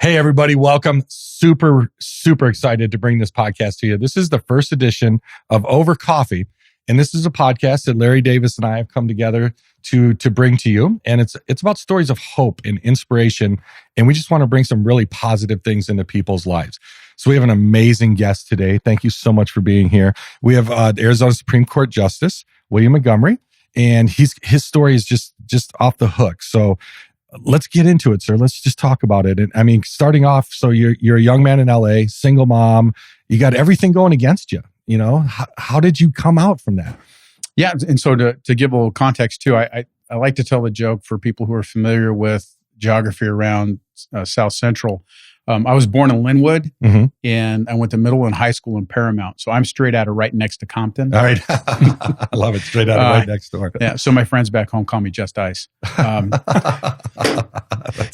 Hey, everybody. Welcome. Super excited to bring this podcast to you. This is the first edition of Over Coffee. And this is a podcast that Larry Davis and I have come together to bring to you. And it's about stories of hope and inspiration. And we just want to bring some really positive things into people's lives. So we have an amazing guest today. Thank you so much for being here. We have Arizona Supreme Court Justice, William Montgomery. And his story is just off the hook. So let's get into it, sir. Let's just talk about it. And I mean, starting off, so you're a young man in LA, single mom, you got everything going against you. You know, how did you come out from that? Yeah. And so to give a little context too, I like to tell the joke for people who are familiar with geography around South Central. I was born in Linwood, and I went to middle and high school in Paramount. So I'm straight out of right next to Compton. All right. I love it. Straight out of right next door. Yeah. So my friends back home call me Just Ice.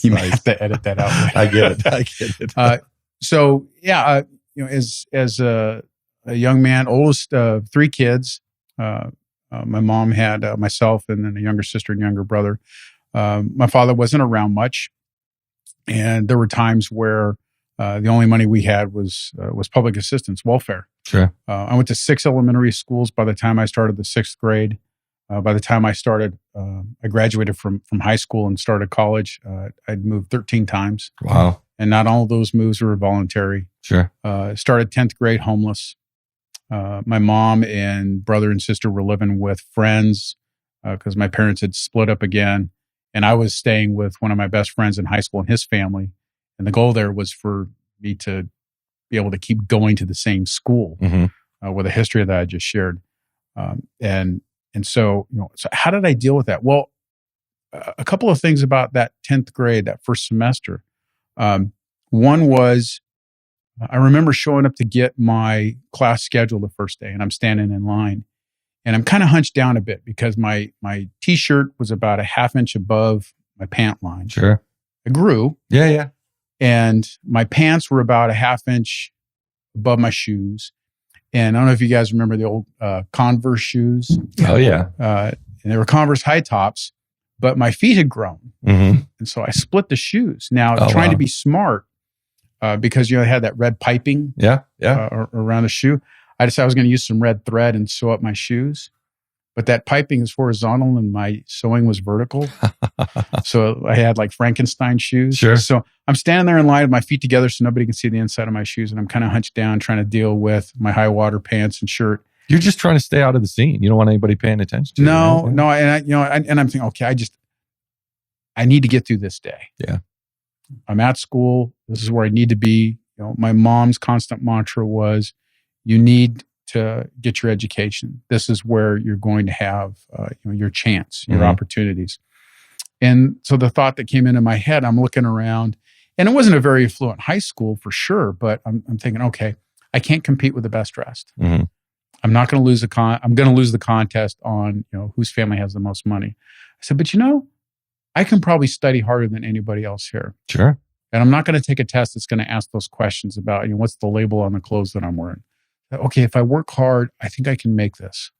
You might have to edit that out. I get it. So yeah, as a young man, oldest of three kids, my mom had myself and then a younger sister and younger brother. My father wasn't around much. And there were times where the only money we had was public assistance, welfare. Sure. I went to 6 elementary schools by the time I started the 6th grade. By the time I graduated from high school and started college, I'd moved 13 times. Wow. And not all of those moves were voluntary. Sure. Started 10th grade homeless. My mom and brother and sister were living with friends because my parents had split up again. And I was staying with one of my best friends in high school and his family. And the goal there was for me to be able to keep going to the same school with a history that I just shared. And so, so how did I deal with that? Well, a couple of things about that 10th grade, that first semester. One was, I remember showing up to get my class schedule the first day, and I'm standing in line. And I'm kind of hunched down a bit because my t-shirt was about a half inch above my pant line. Sure. I grew. Yeah. And my pants were about a half inch above my shoes. And I don't know if you guys remember the old Converse shoes. Oh, yeah. And they were Converse high tops, but my feet had grown. And so I split the shoes. Now, trying to be smart, because I had that red piping around the shoe. I decided I was going to use some red thread and sew up my shoes, but that piping is horizontal and my sewing was vertical. So I had like Frankenstein shoes. Sure. So I'm standing there in line with my feet together so nobody can see the inside of my shoes. And I'm kind of hunched down trying to deal with my high water pants and shirt. You're just trying to stay out of the scene. You don't want anybody paying attention to you. No. And I'm thinking, okay, I need to get through this day. Yeah. I'm at school. This is where I need to be. My mom's constant mantra was, you need to get your education. This is where you're going to have your chance, your opportunities. And so the thought that came into my head, I'm looking around, and it wasn't a very affluent high school for sure, but I'm thinking, okay, I can't compete with the best dressed. I'm not going to lose I'm going to lose the contest on whose family has the most money. I said, but I can probably study harder than anybody else here. Sure. And I'm not going to take a test that's going to ask those questions about what's the label on the clothes that I'm wearing. Okay, if I work hard, I think I can make this.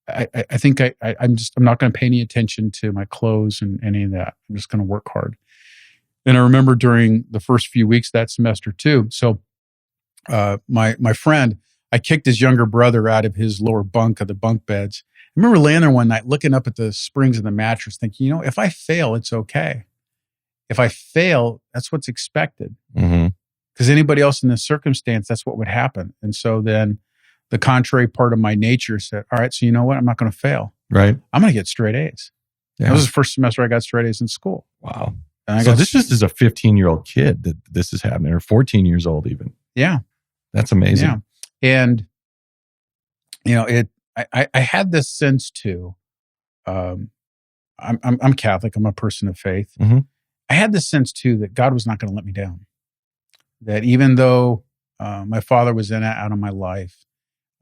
I think I'm not going to pay any attention to my clothes and any of that. I'm just going to work hard. And I remember during the first few weeks that semester too. So my friend, I kicked his younger brother out of his lower bunk of the bunk beds. I remember laying there one night looking up at the springs of the mattress thinking, if I fail, it's okay. If I fail, that's what's expected. Because anybody else in this circumstance, that's what would happen. And so then the contrary part of my nature said, all right, so you know what? I'm not going to fail. Right. I'm going to get straight A's. Yeah. That was the first semester I got straight A's in school. Wow. So this just is a 15-year-old kid that this is happening, or 14 years old even. Yeah. That's amazing. Yeah. And, I had this sense too. I'm Catholic. I'm a person of faith. I had this sense too that God was not going to let me down. That even though my father was in and out of my life,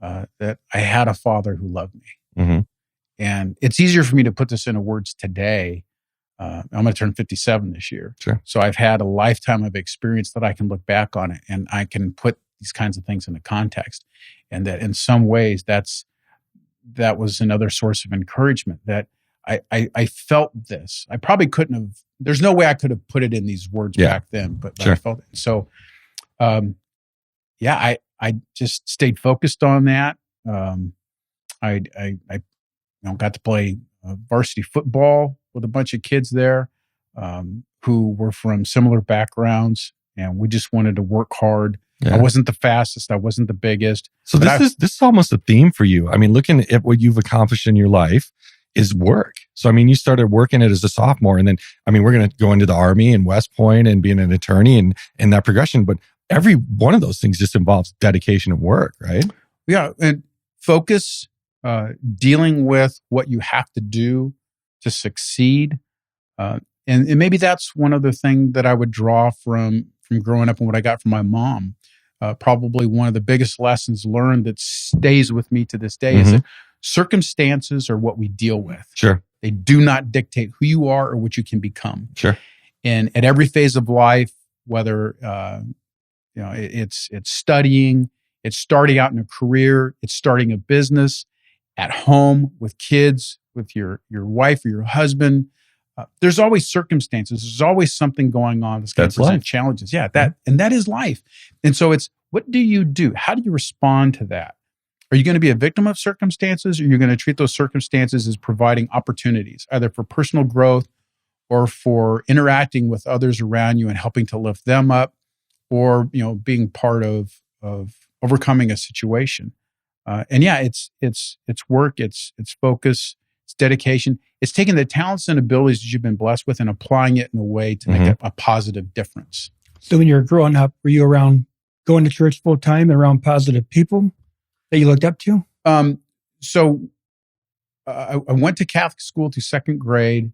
that I had a father who loved me. And it's easier for me to put this into words today. I'm going to turn 57 this year. Sure. So I've had a lifetime of experience that I can look back on it and I can put these kinds of things into context. And that in some ways that was another source of encouragement, that I felt this. I probably couldn't have. There's no way I could have put it in these words back then, but Sure. I felt it. So, I just stayed focused on that. I got to play varsity football with a bunch of kids there who were from similar backgrounds, and we just wanted to work hard. Yeah. I wasn't the fastest. I wasn't the biggest. So this is almost a theme for you. I mean, looking at what you've accomplished in your life is work. So, I mean, you started working it as a sophomore, and then, I mean, we're going to go into the Army and West Point and being an attorney and that progression. But every one of those things just involves dedication and work, right? Yeah. And focus, dealing with what you have to do to succeed. And maybe that's one other thing that I would draw from growing up and what I got from my mom. Probably one of the biggest lessons learned that stays with me to this day is that circumstances are what we deal with. Sure. They do not dictate who you are or what you can become. Sure. And at every phase of life, whether it's studying, it's starting out in a career, it's starting a business, at home with kids, with your wife or your husband, there's always circumstances. There's always something going on that's going to present challenges. Yeah, that is life. And so it's, what do you do? How do you respond to that? Are you going to be a victim of circumstances, or are you going to treat those circumstances as providing opportunities, either for personal growth or for interacting with others around you and helping to lift them up, or being part of overcoming a situation? It's work, it's focus, it's dedication. It's taking the talents and abilities that you've been blessed with and applying it in a way to make a positive difference. So when you were growing up, were you around going to church full time and around positive people that you looked up to? I went to Catholic school through second grade.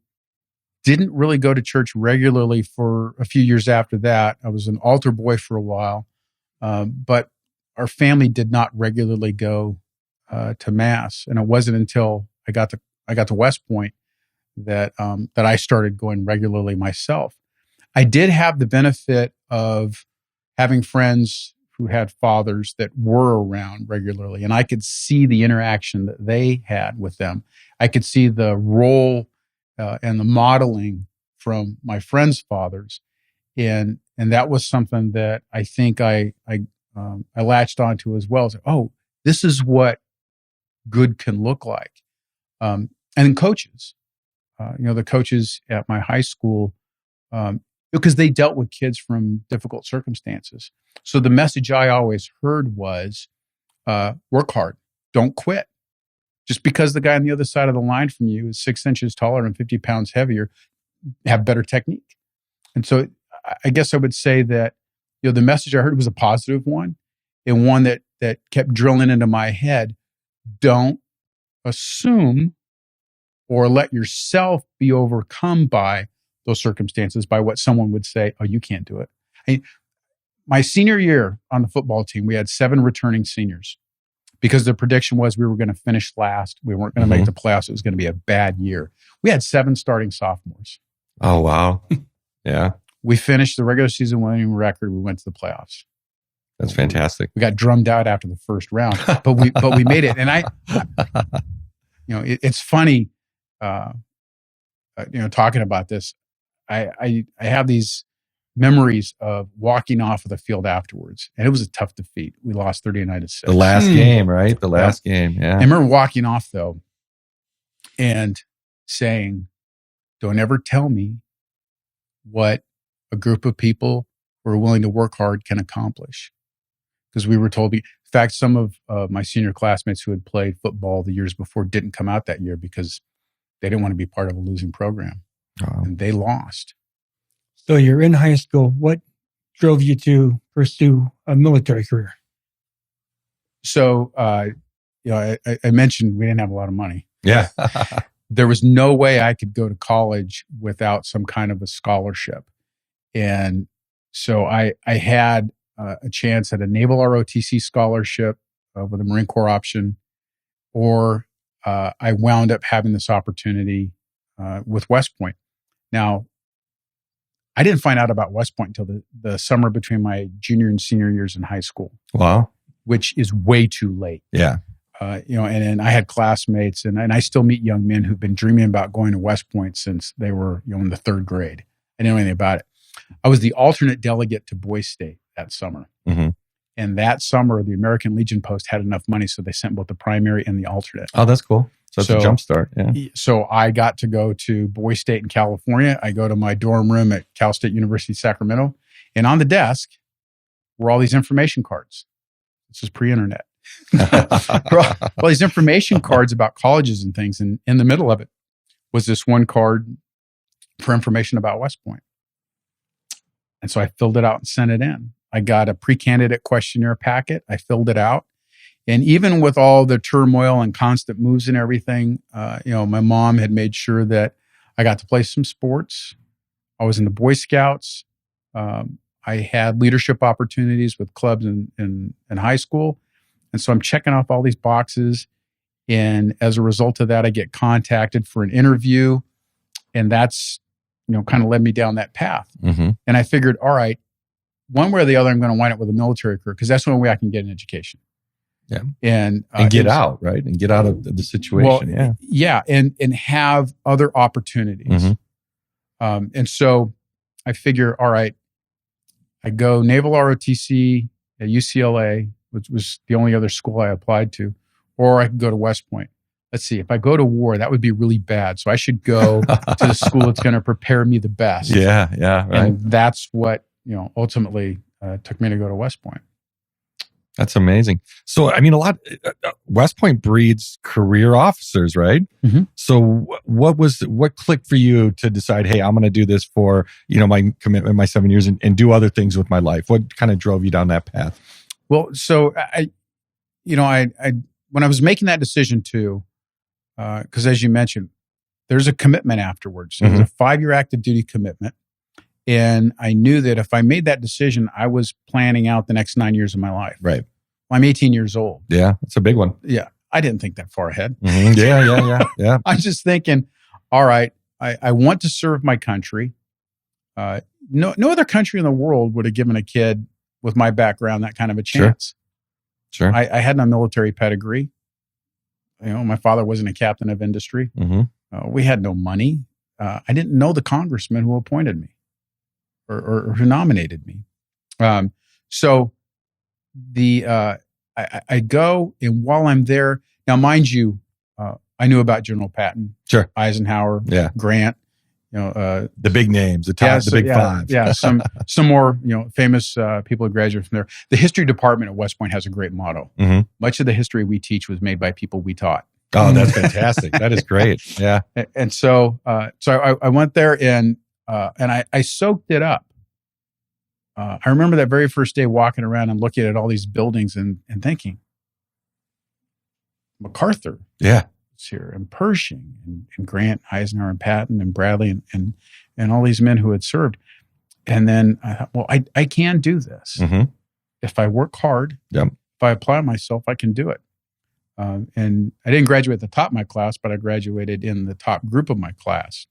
Didn't really go to church regularly for a few years after that. I was an altar boy for a while, but our family did not regularly go to mass, and it wasn't until I got to West Point that I started going regularly myself. I did have the benefit of having friends who had fathers that were around regularly, and I could see the interaction that they had with them. I could see the role and the modeling from my friends' fathers, and that was something that I think I latched onto as well. So, this is what good can look like. And then coaches, the coaches at my high school, because they dealt with kids from difficult circumstances. So the message I always heard was, work hard, don't quit. Just because the guy on the other side of the line from you is 6 inches taller and 50 pounds heavier, have better technique. And so I guess I would say that, the message I heard was a positive one, and one that kept drilling into my head. Don't assume or let yourself be overcome by those circumstances, by what someone would say, oh, you can't do it. My senior year on the football team, we had 7 returning seniors because the prediction was we were going to finish last. We weren't going to make the playoffs. It was going to be a bad year. We had 7 starting sophomores. Oh, wow. Yeah. We finished the regular season winning record. We went to the playoffs. That's fantastic. We got drummed out after the first round, but we made it. And it's funny, talking about this. I have these memories of walking off of the field afterwards, and it was a tough defeat. We lost 39-6. The last game, right? The last game. Yeah. I remember walking off though, and saying, "Don't ever tell me what a group of people who are willing to work hard can accomplish." Because we were told, in fact, some of my senior classmates who had played football the years before didn't come out that year because they didn't want to be part of a losing program. Wow. And they lost. So you're in high school. What drove you to pursue a military career? So, I mentioned we didn't have a lot of money. Yeah. There was no way I could go to college without some kind of a scholarship. And so I had a chance at a Naval ROTC scholarship with a Marine Corps option, or I wound up having this opportunity with West Point. Now, I didn't find out about West Point until the summer between my junior and senior years in high school. Wow. Which is way too late. Yeah. and I had classmates, and I still meet young men who've been dreaming about going to West Point since they were, in the third grade. I didn't know anything about it. I was the alternate delegate to Boys State that summer. Mm-hmm. And that summer, the American Legion Post had enough money, so they sent both the primary and the alternate. Oh, that's cool. So it's a jump start. Yeah. So I got to go to Boys State in California. I go to my dorm room at Cal State University, Sacramento. And on the desk were all these information cards. This is pre-internet. All these information cards about colleges and things. And in the middle of it was this one card for information about West Point. And so I filled it out and sent it in. I got a pre-candidate questionnaire packet. I filled it out. And even with all the turmoil and constant moves and everything, my mom had made sure that I got to play some sports. I was in the Boy Scouts. I had leadership opportunities with clubs in high school. And so I'm checking off all these boxes. And as a result of that, I get contacted for an interview. And that's, kind of led me down that path. Mm-hmm. And I figured, all right, one way or the other, I'm going to wind up with a military career because that's the only way I can get an education. Yeah. And get out, right? And get out of the situation. Well, yeah. And have other opportunities. Mm-hmm. And so I figure, all right, I go Naval ROTC at UCLA, which was the only other school I applied to, or I could go to West Point. Let's see, if I go to war, that would be really bad. So I should go to the school that's going to prepare me the best. Yeah, right. And that's what, ultimately took me to go to West Point. That's amazing. So, West Point breeds career officers, right? Mm-hmm. So what clicked for you to decide, hey, I'm going to do this for, my commitment, my 7 years and do other things with my life? What kind of drove you down that path? Well, so I when I was making that decision too, because as you mentioned, there's a commitment afterwards. So There's a 5-year active duty commitment. And I knew that if I made that decision, I was planning out the next 9 years of my life. Right. Well, I'm 18 years old. Yeah, it's a big one. Yeah. I didn't think that far ahead. Mm-hmm. Yeah. I'm just thinking, all right, I want to serve my country. No other country in the world would have given a kid with my background that kind of a chance. Sure. I had no military pedigree. My father wasn't a captain of industry. Mm-hmm. We had no money. I didn't know the congressman who appointed me or who nominated me. So I go, and while I'm there, now mind you, I knew about General Patton, sure, Eisenhower, Grant, the big names, the big five. Yeah, some more, famous people who graduated from there. The history department at West Point has a great motto. Mm-hmm. Much of the history we teach was made by people we taught. Oh, that's fantastic. That is great. Yeah. And so I went there and I soaked it up. I remember that very first day walking around and looking at all these buildings and thinking, MacArthur. Yeah. Here and Pershing and Grant, Eisenhower and Patton and Bradley and all these men who had served. And then I thought, well, I can do this. Mm-hmm. If I work hard, yep, if I apply myself, I can do it. And I didn't graduate at the top of my class, but I graduated in the top group of my class.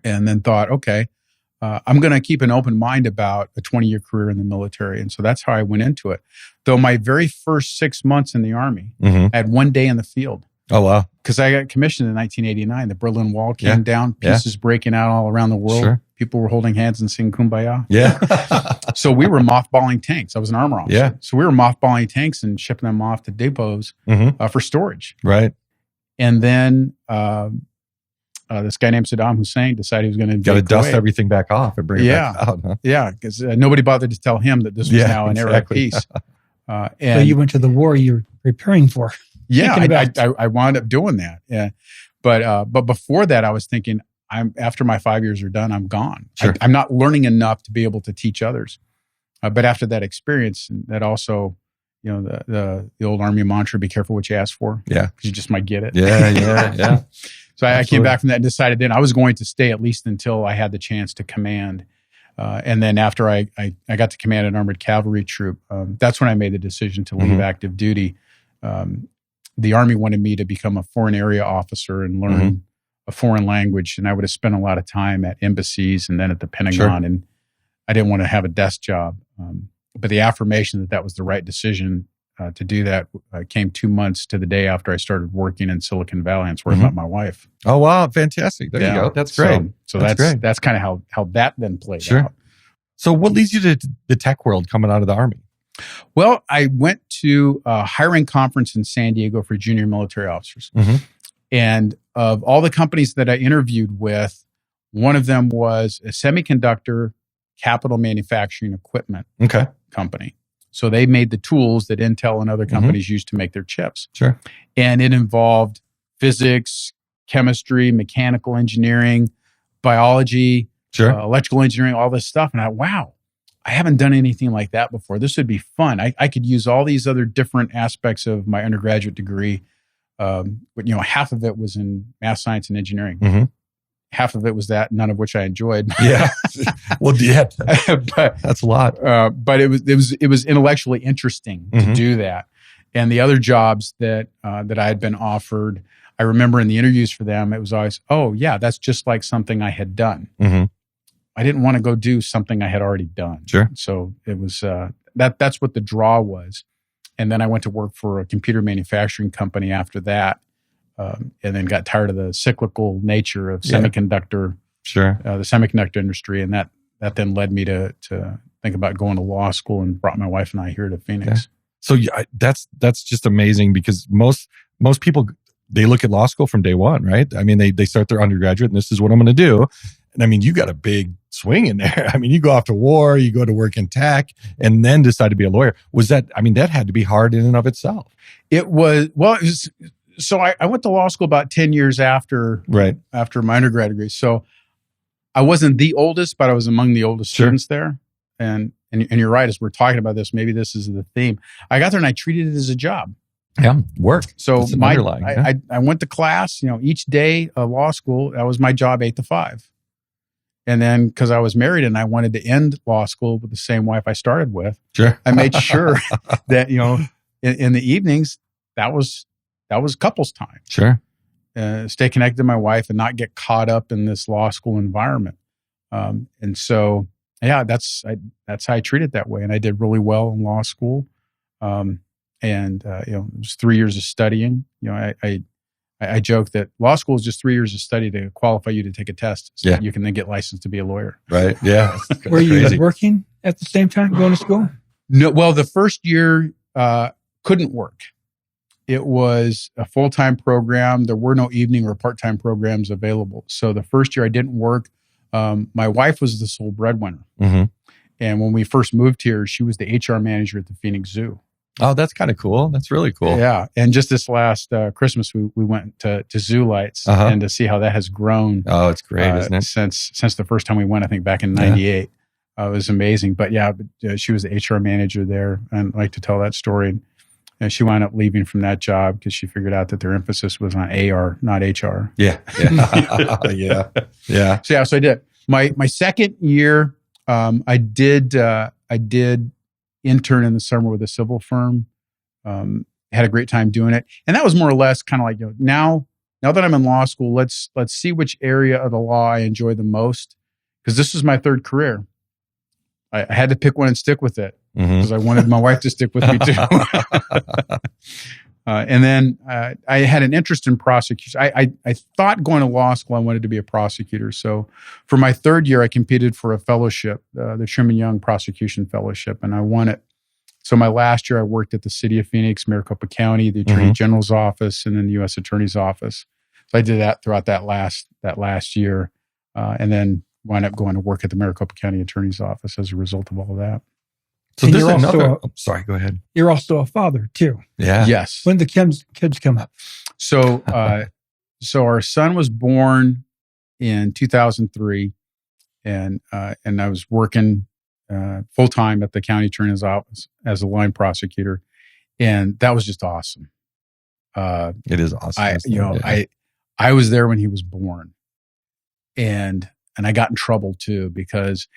And then thought, okay, I'm going to keep an open mind about a 20-year career in the military. And so that's how I went into it. Though my very first 6 months in the Army, mm-hmm, I had 1 day in the field. Oh, wow. Because I got commissioned in 1989. The Berlin Wall came down, pieces breaking out all around the world. Sure. People were holding hands and singing Kumbaya. Yeah. So we were mothballing tanks. I was an armor officer. Yeah. So we were mothballing tanks and shipping them off to depots for storage. Right. And then this guy named Saddam Hussein decided he was going to got to dust everything back off and bring it back out. Huh? Yeah, because nobody bothered to tell him that this was now an era of peace. And so you went to the war you were preparing for. Yeah, I wound up doing that. Yeah, but before that, I was thinking, after my 5 years are done, I'm gone. Sure. I'm not learning enough to be able to teach others. But after that experience, that also, the old Army mantra: "Be careful what you ask for." Yeah, because you just might get it. Yeah. So I came back from that and decided then I was going to stay at least until I had the chance to command. And then after I got to command an armored cavalry troop, that's when I made the decision to leave active duty. The Army wanted me to become a foreign area officer and learn a foreign language. And I would have spent a lot of time at embassies and then at the Pentagon. Sure. And I didn't want to have a desk job. But the affirmation that was the right decision to do that came 2 months to the day after I started working in Silicon Valley. That's where I met my wife. Oh, wow. Fantastic. There you go. That's great. So that's great. That's kind of how that then played Sure. out. So what leads you to the tech world coming out of the Army? Well, I went to a hiring conference in San Diego for junior military officers. And of all the companies that I interviewed with, one of them was a semiconductor capital manufacturing equipment company. So they made the tools that Intel and other companies use to make their chips. Sure. And it involved physics, chemistry, mechanical engineering, biology, electrical engineering, all this stuff. And wow, I haven't done anything like that before. This would be fun. I could use all these other different aspects of my undergraduate degree. But half of it was in math, science, and engineering. Half of it was that, none of which I enjoyed. Yeah. Well, yeah. But that's a lot. But it was intellectually interesting to do that. And the other jobs that I had been offered, I remember in the interviews for them, it was always, oh yeah, that's just like something I had done. I didn't want to go do something I had already done. Sure. So it was that's what the draw was. And then I went to work for a computer manufacturing company after that. And then got tired of the cyclical nature of semiconductor, the semiconductor industry, and that then led me to think about going to law school, and brought my wife and I here to Phoenix. So that's just amazing, because most people, they look at law school from day one, right? I mean, they start their undergraduate, and this is what I'm going to do. And I mean, you got a big swing in there. I mean, you go off to war, you go to work in tech, and then decide to be a lawyer. That had to be hard in and of itself. It was. So I went to law school about 10 years after my undergrad degree. So I wasn't the oldest, but I was among the oldest students there. And you're right, as we're talking about this, maybe this is the theme. I got there and I treated it as a job. Yeah, work. So I went to class, each day of law school, that was my job 8 to 5. And then because I was married and I wanted to end law school with the same wife I started with, I made sure that, in the evenings, that was couples time. Sure. Stay connected to my wife and not get caught up in this law school environment. And so, that's how I treat it that way. And I did really well in law school. It was 3 years of studying. I joke that law school is just 3 years of study to qualify you to take a test, so that you can then get licensed to be a lawyer. Right. Yeah. Were you working at the same time going to school? No. Well, the first year couldn't work. It was a full-time program. There were no evening or part-time programs available. So the first year I didn't work. My wife was the sole breadwinner. And when we first moved here, she was the HR manager at the Phoenix Zoo. Oh, that's kind of cool. That's really cool. Yeah. And just this last Christmas, we went to Zoo Lights and to see how that has grown. Oh, it's great, isn't it? Since the first time we went, I think back in 98. It was amazing. But she was the HR manager there. And I like to tell that story. And she wound up leaving from that job because she figured out that their emphasis was on AR, not HR. Yeah. Yeah. So I did. My second year, I did intern in the summer with a civil firm. Had a great time doing it. And that was more or less kind of like, now that I'm in law school, let's see which area of the law I enjoy the most. Because this is my third career. I had to pick one and stick with it. Because I wanted my wife to stick with me too. And then I had an interest in prosecution. I thought going to law school, I wanted to be a prosecutor. So for my third year, I competed for a fellowship, the Truman Young Prosecution Fellowship, and I won it. So my last year, I worked at the City of Phoenix, Maricopa County, the Attorney General's office, and then the U.S. Attorney's office. So I did that throughout that last year, and then wound up going to work at the Maricopa County Attorney's office as a result of all of that. So this is another. Sorry, go ahead. You're also a father too. Yeah. Yes. When did the kids come up? So, our son was born in 2003, and I was working full time at the county attorney's office as a line prosecutor, and that was just awesome. It is awesome. I was there when he was born, and I got in trouble too because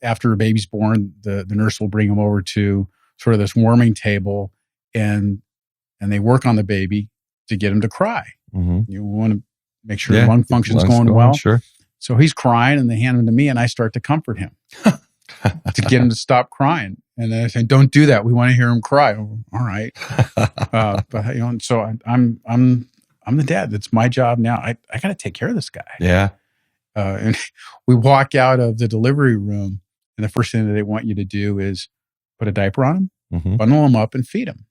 after a baby's born, the nurse will bring him over to sort of this warming table, and they work on the baby to get him to cry. You want to make sure lung function's going well. Sure. So he's crying, and they hand him to me, and I start to comfort him. to get him to stop crying. And then I say, don't do that. We want to hear him cry. Oh, all right. But so I'm the dad. That's my job now. I got to take care of this guy. Yeah. And we walk out of the delivery room, and the first thing that they want you to do is put a diaper on him, bundle him up, and feed him.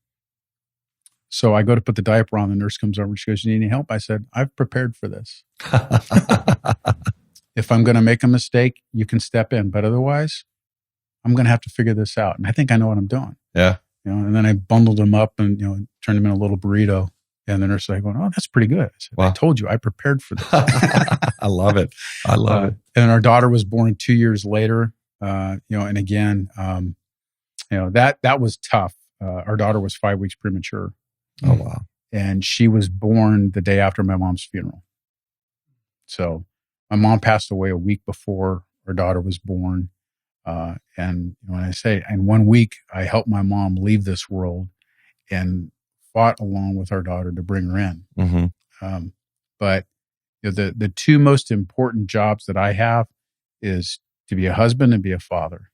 So I go to put the diaper on. The nurse comes over. She goes, "You need any help?" I said, "I've prepared for this. If I'm going to make a mistake, you can step in. But otherwise, I'm going to have to figure this out. And I think I know what I'm doing." Yeah. And then I bundled him up and, turned him in a little burrito. And the nurse was like, "Oh, that's pretty good." I said, "Wow. I told you, I prepared for this." I love it. I love it. And our daughter was born 2 years later. And again, that was tough. Our daughter was 5 weeks premature. Oh, wow. And she was born the day after my mom's funeral. So my mom passed away a week before our daughter was born. And when I say, in 1 week, I helped my mom leave this world and fought along with our daughter to bring her in. But the two most important jobs that I have is to be a husband and be a father.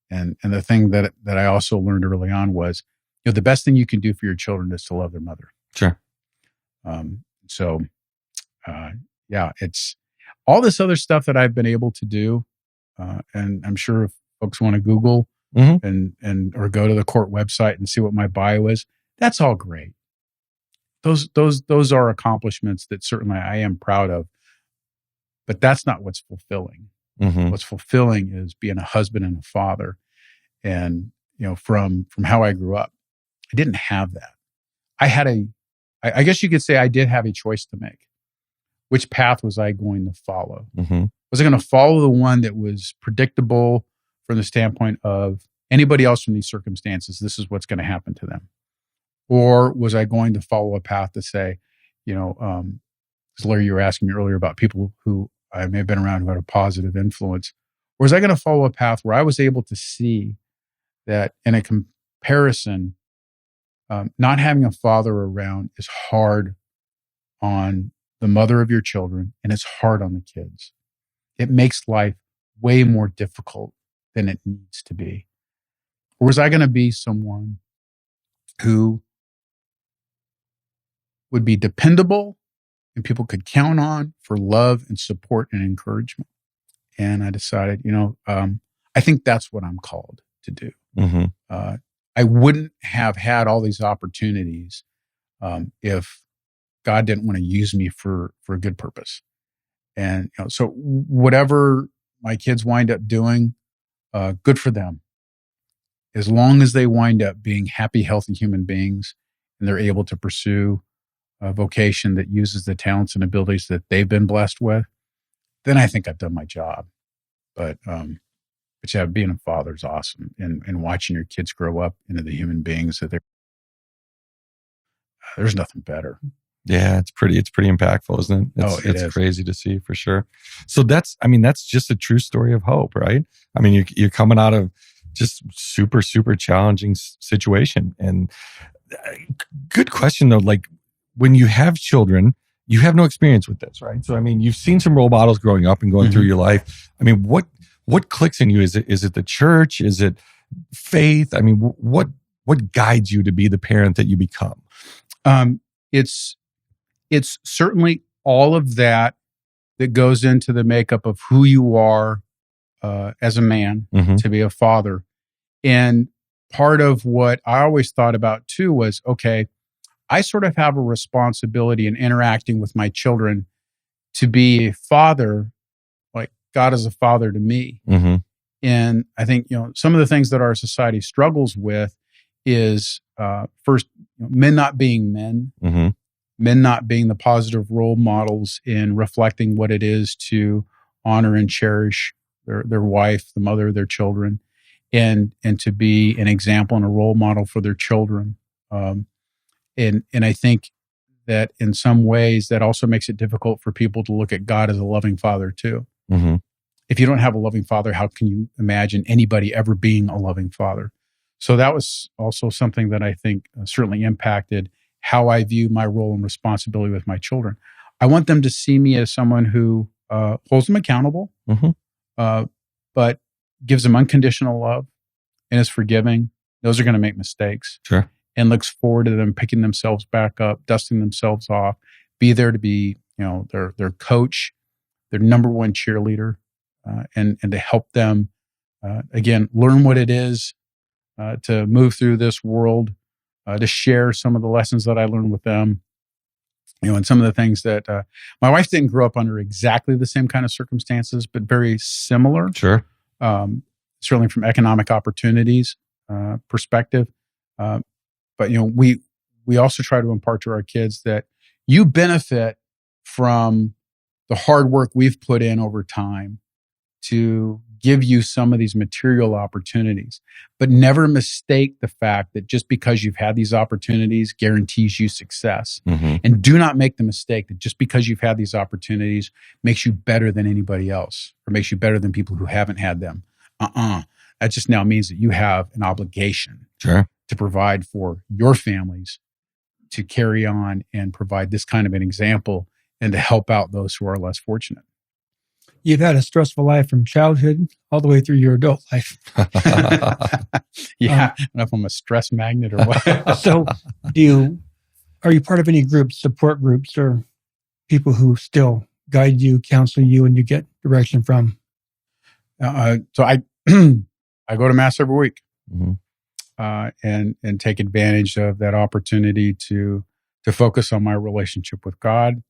And the thing that I also learned early on was, the best thing you can do for your children is to love their mother. Sure. It's all this other stuff that I've been able to do. And I'm sure if folks want to Google or go to the court website and see what my bio is, that's all great. Those are accomplishments that certainly I am proud of, but that's not what's fulfilling. What's fulfilling is being a husband and a father. And, from how I grew up, I didn't have that. I guess you could say I did have a choice to make. Which path was I going to follow? Was I going to follow the one that was predictable from the standpoint of anybody else from these circumstances? This is what's going to happen to them. Or was I going to follow a path to say, because Larry, you were asking me earlier about people who I may have been around who had a positive influence. Or was I going to follow a path where I was able to see that in a comparison, not having a father around is hard on the mother of your children, and it's hard on the kids. It makes life way more difficult than it needs to be. Or was I going to be someone who would be dependable and people could count on for love and support and encouragement? And I decided, I think that's what I'm called to do. I wouldn't have had all these opportunities if God didn't want to use me for a good purpose. And so whatever my kids wind up doing, good for them. As long as they wind up being happy, healthy human beings, and they're able to pursue a vocation that uses the talents and abilities that they've been blessed with, then I think I've done my job. But being a father is awesome, and watching your kids grow up into the human beings that there's nothing better. Yeah, it's pretty impactful, isn't it? It's crazy to see, for sure. So that's just a true story of hope, right? I mean, you're coming out of just super, super challenging situation. And good question though, like when you have children, you have no experience with this, right? So, you've seen some role models growing up and going through your life. What clicks in you? Is it the church? Is it faith? What guides you to be the parent that you become? It's certainly all of that goes into the makeup of who you are as a man, to be a father. And part of what I always thought about too was, okay, I sort of have a responsibility in interacting with my children to be a father, like God is a father to me. And I think, some of the things that our society struggles with is first, men not being men, men not being the positive role models in reflecting what it is to honor and cherish their wife, the mother of their children, and to be an example and a role model for their children. And I think that in some ways that also makes it difficult for people to look at God as a loving father too. If you don't have a loving father, how can you imagine anybody ever being a loving father? So that was also something that I think certainly impacted how I view my role and responsibility with my children. I want them to see me as someone who holds them accountable, but gives them unconditional love and is forgiving. Those are going to make mistakes. Sure. And looks forward to them picking themselves back up, dusting themselves off, be there to be, their coach, their number one cheerleader, and to help them, again, learn what it is to move through this world, to share some of the lessons that I learned with them, and some of the things that my wife didn't grow up under exactly the same kind of circumstances, but very similar. Sure. Certainly from economic opportunities perspective. But we also try to impart to our kids that you benefit from the hard work we've put in over time to give you some of these material opportunities, but never mistake the fact that just because you've had these opportunities guarantees you success. Mm-hmm. And do not make the mistake that just because you've had these opportunities makes you better than anybody else or makes you better than people who haven't had them. That just now means that you have an obligation Sure. to provide for your families, to carry on and provide this kind of an example and to help out those who are less fortunate. You've had a stressful life from childhood all the way through your adult life. Yeah. I don't know if I'm a stress magnet or what. So are you part of any groups, support groups, or people who still guide you, counsel you, and you get direction from? So I I go to mass every week. Mm-hmm. And take advantage of that opportunity to focus on my relationship with God,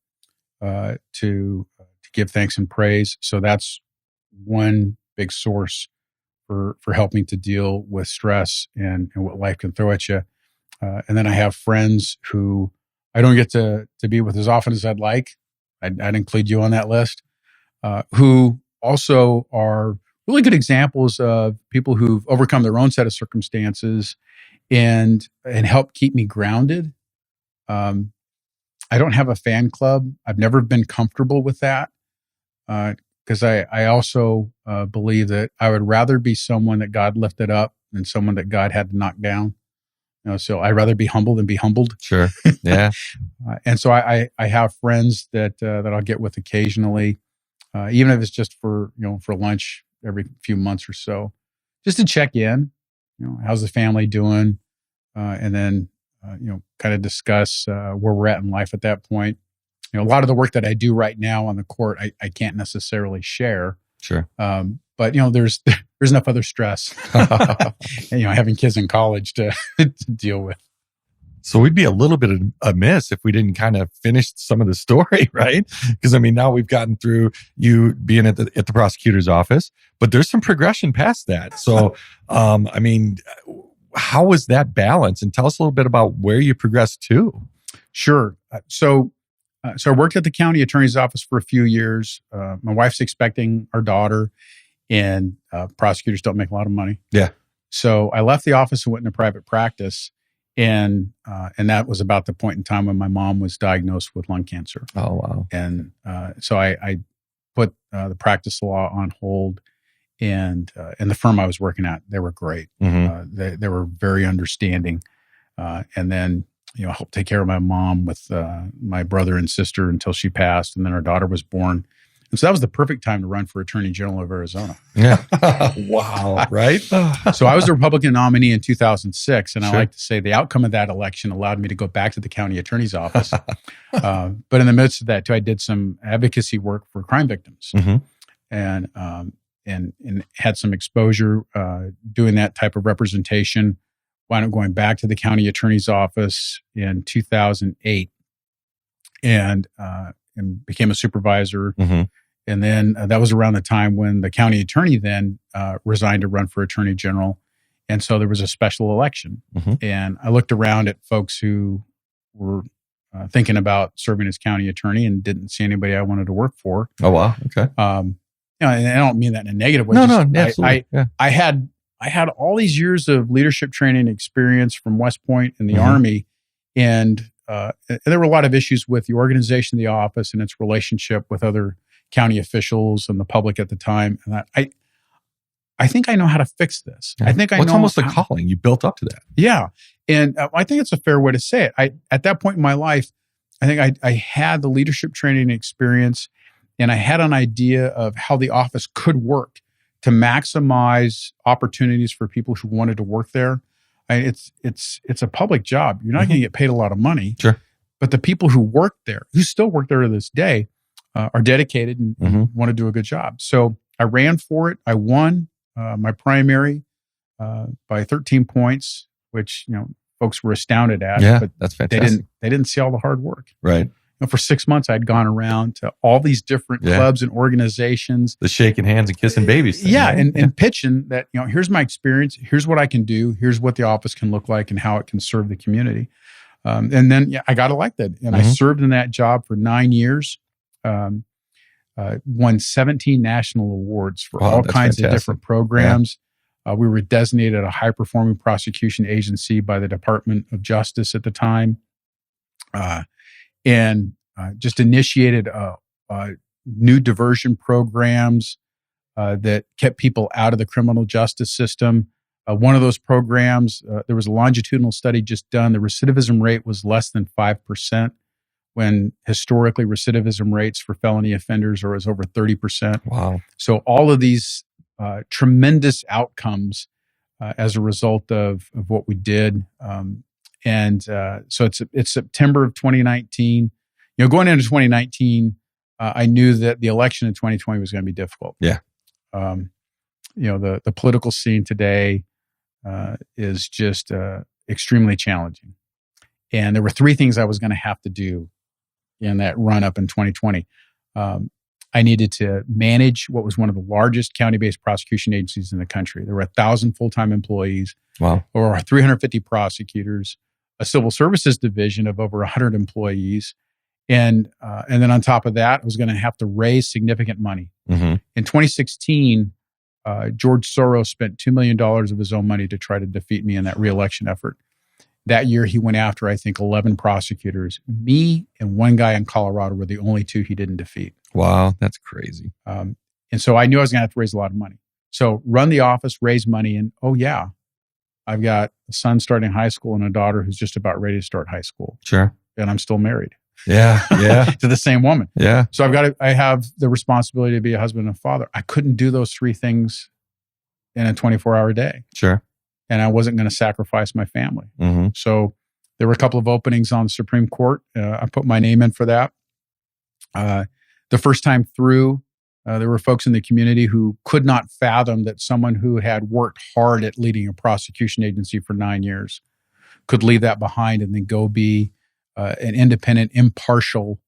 to give thanks and praise. So that's one big source for helping to deal with stress and what life can throw at you. And then I have friends who I don't get to be with as often as I'd like. I'd include you on that list, who also are really good examples of people who've overcome their own set of circumstances and help keep me grounded. I don't have a fan club. I've never been comfortable with that because I also believe that I would rather be someone that God lifted up than someone that God had to knock down. So I'd rather be humble than be humbled. Sure. Yeah. And so I have friends that I'll get with occasionally, even if it's just for lunch every few months or so, just to check in. How's the family doing? And then kind of discuss where we're at in life at that point. A lot of the work that I do right now on the court, I can't necessarily share. Sure. But there's enough other stress, and, having kids in college to deal with. So we'd be a little bit amiss if we didn't kind of finish some of the story, right? Because now we've gotten through you being at the prosecutor's office, but there's some progression past that. So, how was that balance? And tell us a little bit about where you progressed to. Sure. So I worked at the county attorney's office for a few years. My wife's expecting our daughter, and prosecutors don't make a lot of money. Yeah. So I left the office and went into private practice. And that was about the point in time when my mom was diagnosed with lung cancer. Oh, wow. And so I put the practice law on hold, and the firm I was working at, they were great. Mm-hmm. They were very understanding. And then, helped take care of my mom with my brother and sister until she passed. And then our daughter was born. And so that was the perfect time to run for Attorney General of Arizona. Yeah. Wow. Right? So I was the Republican nominee in 2006. And Sure. I like to say the outcome of that election allowed me to go back to the county attorney's office. But in the midst of that, too, I did some advocacy work for crime victims. Mm-hmm. And had some exposure doing that type of representation. Wound up going back to the county attorney's office in 2008 and became a supervisor. Mm-hmm. And then that was around the time when the county attorney then resigned to run for attorney general. And so there was a special election. Mm-hmm. And I looked around at folks who were thinking about serving as county attorney and didn't see anybody I wanted to work for. Oh, wow. Okay. And I don't mean that in a negative way. No, absolutely. I had all these years of leadership training experience from West Point and the Mm-hmm. Army. And there were a lot of issues with the organization of the office and its relationship with other county officials and the public at the time. And I think I know how to fix this. Yeah. I think I It's know. almost a calling. You built up to that. Yeah. And I think it's a fair way to say it. At that point in my life, I think I had the leadership training experience and I had an idea of how the office could work to maximize opportunities for people who wanted to work there. It's a public job. You're not going to get paid a lot of money. Sure. But the people who work there, who still work there to this day, are dedicated and want to do a good job. So I ran for it. I won my primary by 13 points, which folks were astounded at. Yeah, but that's fantastic. They didn't see all the hard work. Right. For 6 months, I'd gone around to all these different clubs and organizations. The shaking hands and kissing babies thing. Yeah, right? and pitching that, here's my experience. Here's what I can do. Here's what the office can look like and how it can serve the community. And then I got elected. And I served in that job for 9 years. Won 17 national awards for all kinds of different programs. Yeah. We were designated a high-performing prosecution agency by the Department of Justice at the time. And just initiated new diversion programs that kept people out of the criminal justice system. One of those programs, there was a longitudinal study just done. The recidivism rate was less than 5%, when historically recidivism rates for felony offenders are over 30%. Wow. So all of these tremendous outcomes as a result of what we did. So it's September of 2019. Going into 2019, I knew that the election in 2020 was going to be difficult. Yeah. The political scene today is just extremely challenging. And there were three things I was going to have to do in that run up in 2020. I needed to manage what was one of the largest county-based prosecution agencies in the country. There were 1,000 full-time employees. Wow. Or 350 prosecutors, a civil services division of over 100 employees. And then on top of that, I was going to have to raise significant money. In 2016, George Soros spent $2 million of his own money to try to defeat me in that reelection effort. That year, he went after, I think, 11 prosecutors. Me and one guy in Colorado were the only two he didn't defeat. Wow, that's crazy. And so I knew I was going to have to raise a lot of money. So run the office, raise money, and I've got a son starting high school and a daughter who's just about ready to start high school. Sure. And I'm still married. Yeah. To the same woman. Yeah. So I have the responsibility to be a husband and a father. I couldn't do those three things in a 24-hour day. Sure. And I wasn't going to sacrifice my family. So there were a couple of openings on the Supreme Court. I put my name in for that. The first time through, there were folks in the community who could not fathom that someone who had worked hard at leading a prosecution agency for 9 years could leave that behind and then go be an independent, impartial,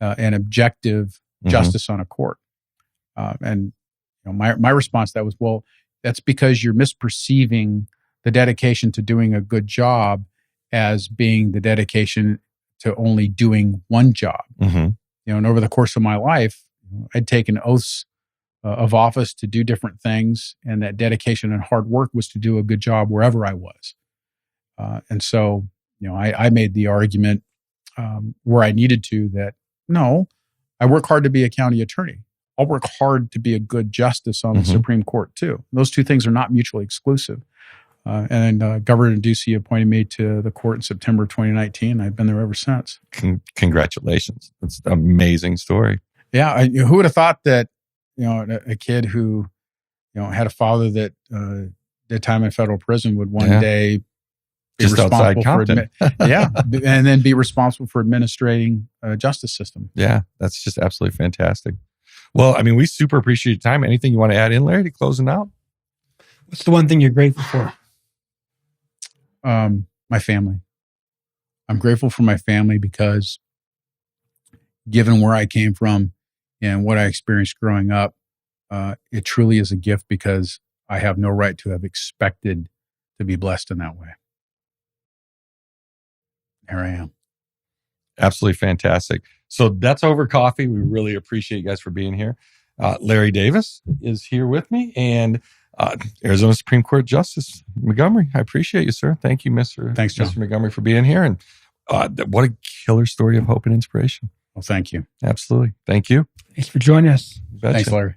and objective justice on a court. And my response to that was, well, that's because you're misperceiving the dedication to doing a good job as being the dedication to only doing one job. And over the course of my life, I'd taken oaths of office to do different things, and that dedication and hard work was to do a good job wherever I was. And so, I made the argument where I needed to that, no, I work hard to be a county attorney. I'll work hard to be a good justice on the Supreme Court too. Those two things are not mutually exclusive. And Governor Ducey appointed me to the court in September 2019. I've been there ever since. Congratulations. That's an amazing story. Yeah. Who would have thought that, a kid who, had a father that did time in federal prison would one day be just outside Compton. And then be responsible for administrating a justice system. Yeah, that's just absolutely fantastic. Well, we super appreciate your time. Anything you want to add in, Larry, to closing out? What's the one thing you're grateful for? My family. I'm grateful for my family because given where I came from and what I experienced growing up, it truly is a gift because I have no right to have expected to be blessed in that way. Here I am. Absolutely fantastic. So that's Over Coffee. We really appreciate you guys for being here. Larry Davis is here with me, and Arizona Supreme Court Justice Montgomery. I appreciate you, sir. Thank you, Mr. Thanks, John. Mr. Montgomery, for being here. And what a killer story of hope and inspiration. Well, thank you. Absolutely. Thank you. Thanks for joining us. Thanks, Larry.